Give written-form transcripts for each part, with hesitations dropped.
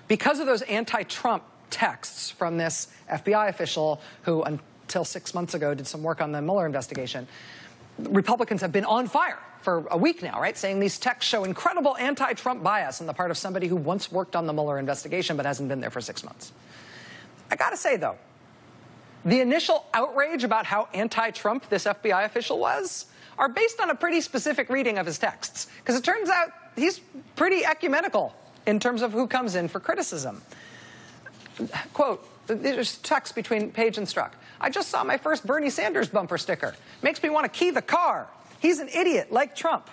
because of those anti-Trump texts from this FBI official who, until 6 months ago, did some work on the Mueller investigation, Republicans have been on fire for a week now, right, saying these texts show incredible anti-Trump bias on the part of somebody who once worked on the Mueller investigation but hasn't been there for 6 months. I gotta say, though, the initial outrage about how anti-Trump this FBI official was are based on a pretty specific reading of his texts, because it turns out he's pretty ecumenical in terms of who comes in for criticism. Quote, there's text between Page and Strzok. I just saw my first Bernie Sanders bumper sticker. Makes me want to key the car. He's an idiot like Trump.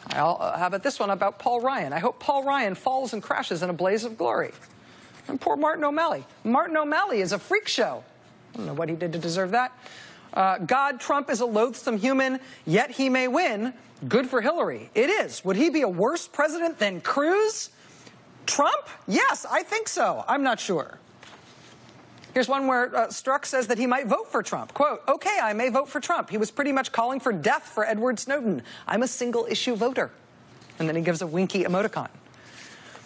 How about this one about Paul Ryan? I hope Paul Ryan falls and crashes in a blaze of glory. And poor Martin O'Malley. Martin O'Malley is a freak show. I don't know what he did to deserve that. God, Trump is a loathsome human, yet he may win. Good for Hillary. It is. Would he be a worse president than Cruz? Trump? Yes, I think so. I'm not sure. Here's one where Strzok says that he might vote for Trump. Quote, okay, I may vote for Trump. He was pretty much calling for death for Edward Snowden. I'm a single-issue voter. And then he gives a winky emoticon.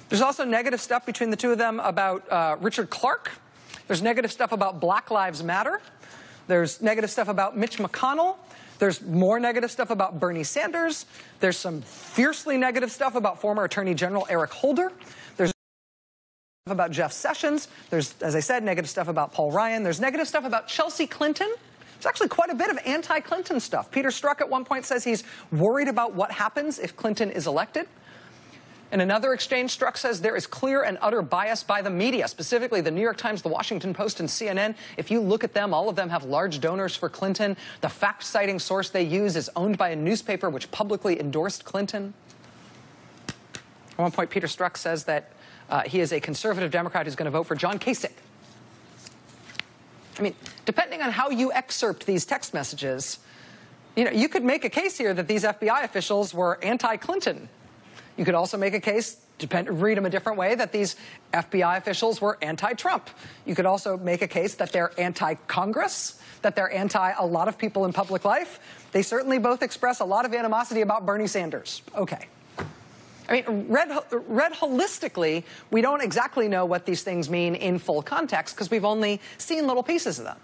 There's also negative stuff between the two of them about Richard Clark. There's negative stuff about Black Lives Matter. There's negative stuff about Mitch McConnell. There's more negative stuff about Bernie Sanders. There's some fiercely negative stuff about former Attorney General Eric Holder. There's stuff about Jeff Sessions. There's, as I said, negative stuff about Paul Ryan. There's negative stuff about Chelsea Clinton. There's actually quite a bit of anti-Clinton stuff. Peter Strzok at one point says he's worried about what happens if Clinton is elected. In another exchange, Strzok says there is clear and utter bias by the media, specifically the New York Times, the Washington Post, and CNN. If you look at them, all of them have large donors for Clinton. The fact-citing source they use is owned by a newspaper which publicly endorsed Clinton. At one point, Peter Strzok says that he is a conservative Democrat who's going to vote for John Kasich. I mean, depending on how you excerpt these text messages, you could make a case here that these FBI officials were anti-Clinton. You could also make a case, read them a different way, that these FBI officials were anti-Trump. You could also make a case that they're anti-Congress, that they're anti a lot of people in public life. They certainly both express a lot of animosity about Bernie Sanders. Okay. I mean, read holistically, we don't exactly know what these things mean in full context because we've only seen little pieces of them.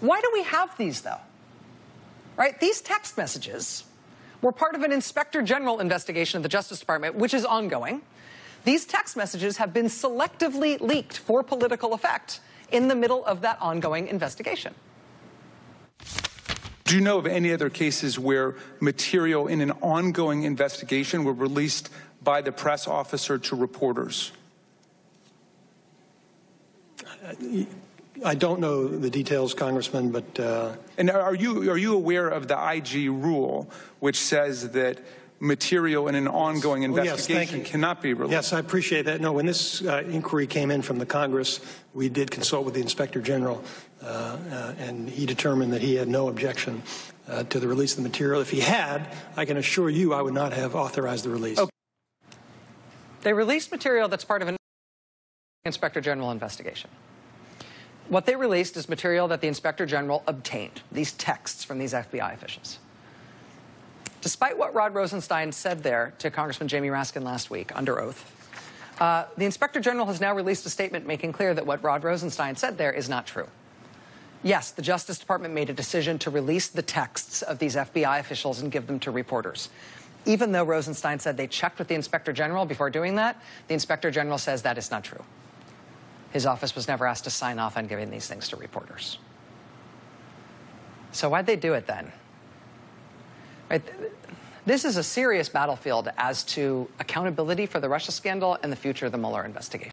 Why do we have these, though? Right? These text messages were part of an Inspector General investigation of the Justice Department, which is ongoing. These text messages have been selectively leaked for political effect in the middle of that ongoing investigation. Do you know of any other cases where material in an ongoing investigation were released by the press officer to reporters? I don't know the details, Congressman, but... And are you aware of the IG rule, which says that material in an ongoing investigation cannot be released? Yes, I appreciate that. No, when this inquiry came in from the Congress, we did consult with the Inspector General, and he determined that he had no objection to the release of the material. If he had, I can assure you I would not have authorized the release. Okay. They released material that's part of an Inspector General investigation. What they released is material that the Inspector General obtained, these texts from these FBI officials. Despite what Rod Rosenstein said there to Congressman Jamie Raskin last week under oath, the Inspector General has now released a statement making clear that what Rod Rosenstein said there is not true. Yes, the Justice Department made a decision to release the texts of these FBI officials and give them to reporters. Even though Rosenstein said they checked with the Inspector General before doing that, the Inspector General says that is not true. His office was never asked to sign off on giving these things to reporters. So why'd they do it then? Right? This is a serious battlefield as to accountability for the Russia scandal and the future of the Mueller investigation.